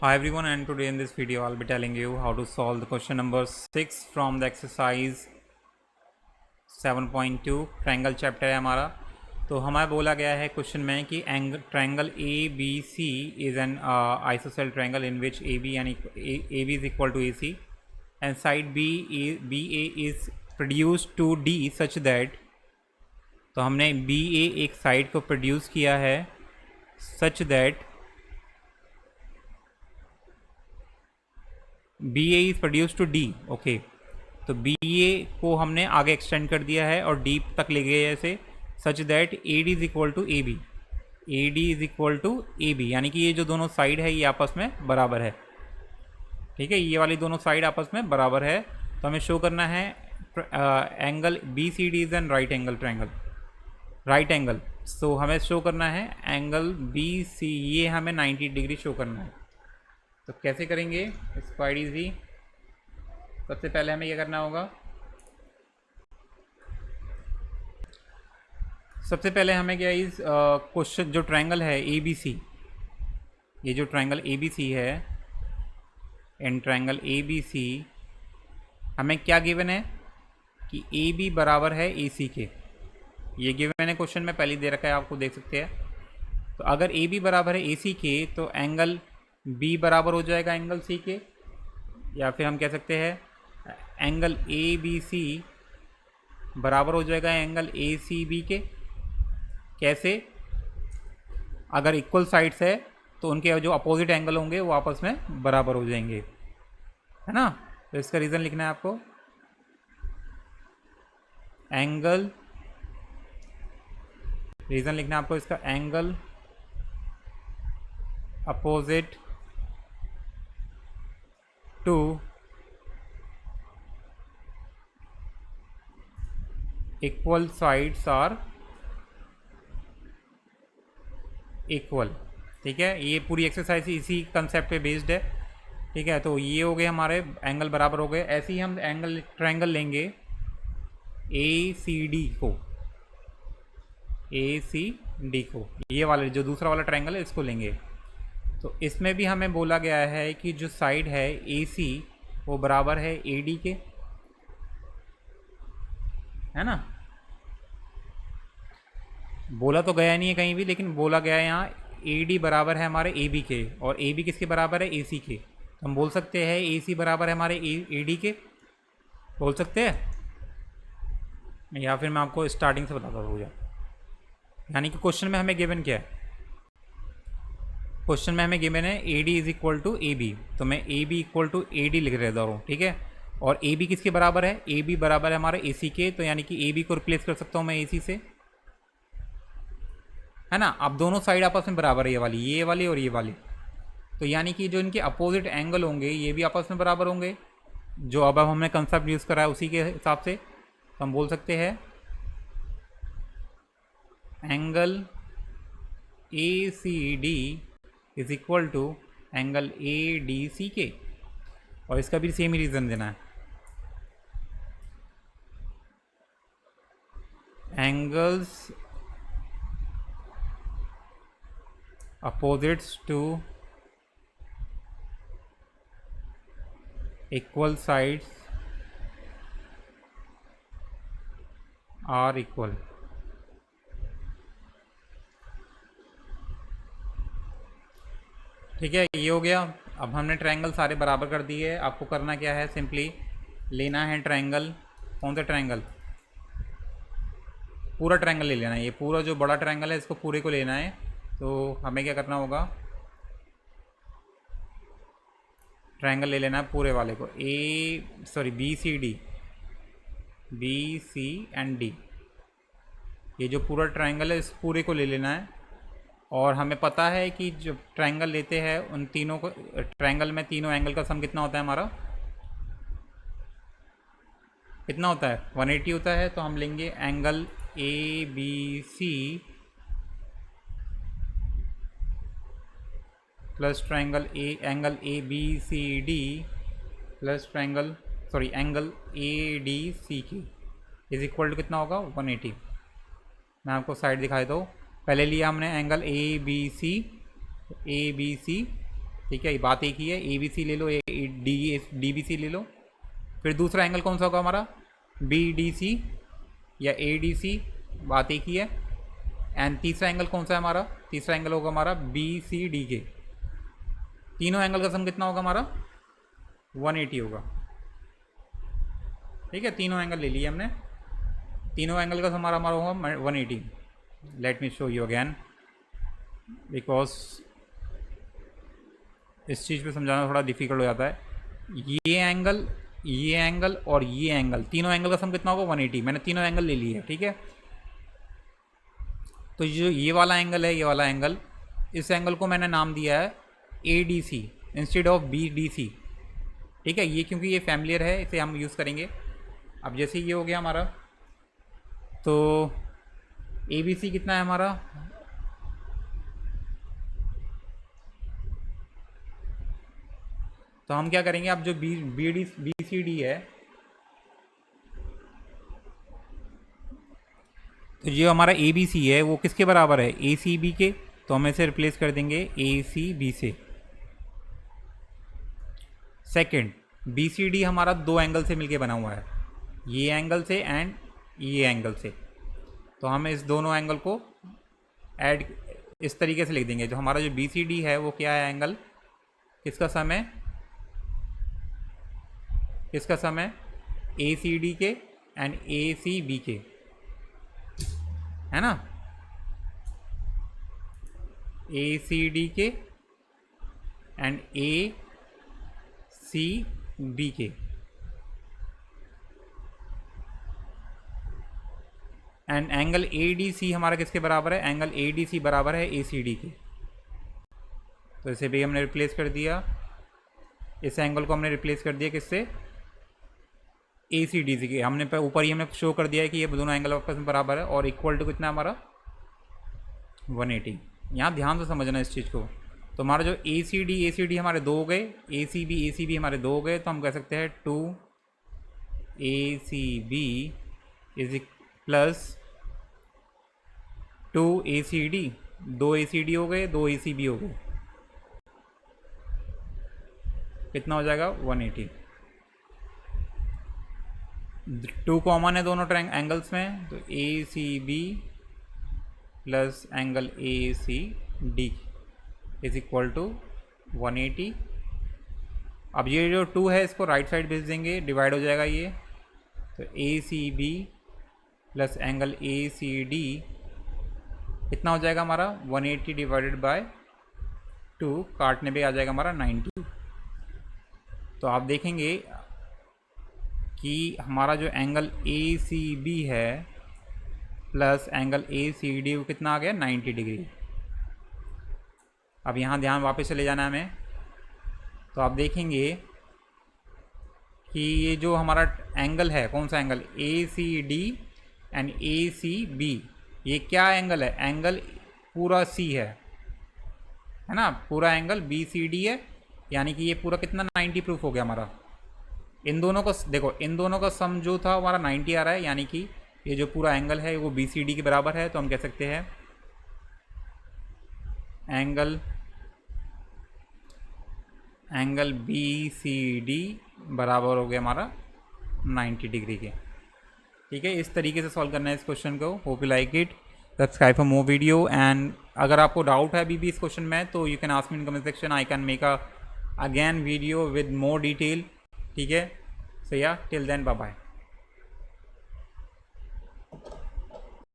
Hi everyone, and today in this video I'll be telling you how to solve the question number 6 from the exercise 7.2 triangle chapter है हमारा। तो हमारा बोला गया है question में कि triangle A B C is an isosceles triangle in which A B यानी A B is equal to A C and side B A is produce to D such that. तो हमने बी ए एक side को produce किया है such that B A is produce to D. Okay, तो B A को हमने आगे एक्सटेंड कर दिया है और डी तक ले गए ऐसे such that A D is equal to A B, A D is equal to A B, यानी कि ये जो दोनों साइड है ये आपस में बराबर है। ठीक है, ये वाली दोनों साइड आपस में बराबर है। तो हमें शो करना है angle B C D is an right angle triangle, right angle. So हमें शो करना है एंगल बी सी, ये हमें 90 डिग्री शो करना है। तो कैसे करेंगे, इट्स क्वाइट इजी। सबसे पहले हमें क्या करना होगा, सबसे पहले हमें क्या इस क्वेश्चन जो ट्रायंगल है ए बी सी, ये जो ट्रायंगल ए बी सी है, इन ट्रायंगल ए बी सी हमें क्या गिवन है कि ए बी बराबर है ए सी के। ये गिवन है क्वेश्चन में पहले दे रखा है, आपको देख सकते हैं। तो अगर ए बी बराबर है ए सी के तो एंगल बी बराबर हो जाएगा एंगल सी के, या फिर हम कह सकते हैं एंगल ए बी सी बराबर हो जाएगा एंगल ए सी बी के। कैसे, अगर इक्वल साइड्स है तो उनके जो अपोजिट एंगल होंगे वो आपस में बराबर हो जाएंगे, है ना। तो इसका रीज़न लिखना है आपको, एंगल, रीज़न लिखना है आपको इसका, angle opposite to equal sides are equal. ठीक है, ये पूरी एक्सरसाइज इसी कंसेप्ट पे बेस्ड है। ठीक है, तो ये हो गए हमारे एंगल बराबर हो गए। ऐसे ही हम एंगल ट्रायंगल लेंगे ए सी डी को, ए सी डी को, ये वाले जो दूसरा वाला ट्रायंगल है इसको लेंगे। तो इसमें भी हमें बोला गया है कि जो साइड है ए सी वो बराबर है ए डी के, है ना। बोला तो गया नहीं है कहीं भी, लेकिन बोला गया है यहाँ ए डी बराबर है हमारे ए बी के, और ए बी किसके बराबर है, ए सी के। तो हम बोल सकते हैं ए सी बराबर है हमारे ए डी के, बोल सकते हैं। या फिर मैं आपको स्टार्टिंग से बताता हूँ, यानी कि क्वेश्चन में हमें गिवन क्या है, क्वेश्चन में हमें गिवन है A D is equal to A B, तो मैं A B equal to A D लिख देता हूँ। ठीक है, और ए बी किसके बराबर है, ए बी बराबर है हमारे ए सी के, तो यानी कि ए बी को रिप्लेस कर सकता हूँ मैं ए सी से, है ना। अब दोनों साइड आपस में बराबर है, ये वाली और ये वाली। तो यानी कि जो इनके अपोजिट एंगल होंगे ये भी आपस में बराबर होंगे, जो अब हमने कंसेप्ट यूज़ करा है उसी के हिसाब से। तो हम बोल सकते हैं angle A C D is equal to angle A D C के, और इसका भी सेम ही रीज़न देना है, angles opposites to equal sides are equal। ठीक है, ये हो गया। अब हमने ट्रायंगल सारे बराबर कर दिए। आपको करना क्या है, सिंपली लेना है ट्रायंगल, कौन सा ट्रायंगल, पूरा ट्रायंगल ले लेना है। ये पूरा जो बड़ा ट्रायंगल है इसको पूरे को लेना है। तो हमें क्या करना होगा, ट्रायंगल ले लेना है पूरे वाले को, B C D, B C and D, ये जो पूरा ट्रायंगल है इस पूरे को ले लेना है। और हमें पता है कि जब ट्रायंगल लेते हैं उन तीनों को, ट्रायंगल में तीनों एंगल का सम कितना होता है हमारा, कितना होता है, 180 होता है। तो हम लेंगे angle A B C plus triangle angle A B C D plus angle A D C की इज इक्वल टू कितना होगा, 180। मैं आपको साइड दिखाई दूँ, पहले लिया हमने एंगल ए बी सी ठीक है, ये बात एक ही है। ए बी सी ले लो, डी बी सी ले लो। फिर दूसरा एंगल कौन सा होगा हमारा, बी डी सी या ए डी सी, बात एक ही है। एंड तीसरा एंगल कौन सा है हमारा, तीसरा एंगल होगा हमारा बी सी डी के। तीनों एंगल का सम कितना होगा हमारा, 180 होगा। ठीक है, तीनों एंगल ले लिए हमने, तीनों एंगल का हमारा होगा 180। Let me show you again, because इस चीज़ पे समझाना थोड़ा डिफिकल्ट हो जाता है। ये एंगल और ये एंगल, तीनों एंगल का सम कितना होगा 180। मैंने तीनों एंगल ले लिए, ठीक है। तो जो ये वाला एंगल है, ये वाला एंगल, इस एंगल को मैंने नाम दिया है A D C instead of B D C. ठीक है, ये क्योंकि ये फैमिलियर है, इसे हम यूज़ करेंगे। अब जैसे ये हो गया हमारा, तो ए बी सी कितना है हमारा, तो हम क्या करेंगे, अब जो बी सी डी है, तो जो हमारा ए बी सी है वो किसके बराबर है, ए सी बी के। तो हम इसे रिप्लेस कर देंगे ए सी बी से। सेकंड, बी सी डी हमारा दो एंगल से मिलके बना हुआ है, ये एंगल से एंड ये एंगल से। तो हम इस दोनों एंगल को ऐड इस तरीके से लिख देंगे। जो हमारा जो बी सी डी है वो क्या है, एंगल किसका सम है, किसका सम है, ए सी डी के एंड ए सी बी के, है ना, ए सी डी के एंड ए सी बी के। And angle A D C हमारा किसके बराबर है, एंगल ए डी सी बराबर है ए सी डी के। तो इसे भी हमने रिप्लेस कर दिया, इस एंगल को हमने रिप्लेस कर दिया किससे, ए सी डी सी के। हमने ऊपर ही हमने शो कर दिया है कि ये दोनों एंगल आपस में बराबर है, और इक्वल टू कितना हमारा 180। यहाँ ध्यान से समझना इस चीज़ को। तो हमारा जो ए सी डी हमारे दो हो गए, ए सी बी हमारे दो हो गए। तो हम कह सकते हैं 2 A C B is plus 2 A C D, 2 A C D हो गए, 2 ए सी बी हो गए, कितना हो जाएगा 180। 2 कॉमन है दोनों एंगल्स में, तो A C B plus angle A C D is equal to 180। अब ये जो 2 है इसको राइट साइड भेज देंगे, डिवाइड हो जाएगा ये। तो A C B plus angle A C D कितना हो जाएगा हमारा 180 डिवाइडेड बाय 2, काटने पे आ जाएगा हमारा 90। तो आप देखेंगे कि हमारा जो एंगल ए सी बी है plus angle A C D वो कितना आ गया 90 डिग्री। अब यहाँ ध्यान वापस चले जाना है हमें। तो आप देखेंगे कि ये जो हमारा एंगल है, कौन सा angle, A C D and A C B, ये क्या एंगल है, एंगल पूरा सी है ना, पूरा एंगल बी सी डी है। यानी कि ये पूरा कितना 90 प्रूफ हो गया हमारा। इन दोनों को देखो, इन दोनों का सम जो था हमारा 90 आ रहा है, यानी कि ये जो पूरा एंगल है वो बी सी डी के बराबर है। तो हम कह सकते हैं एंगल बी सी डी बराबर हो गया हमारा 90 डिग्री के। ठीक है, इस तरीके से सॉल्व करना है इस क्वेश्चन को। Hope you like it, subscribe for more video. And अगर आपको डाउट है अभी भी इस क्वेश्चन में, तो you can ask me in comment section, I can make a again video with more detail. ठीक है, सो या टिल देन बाय बाय।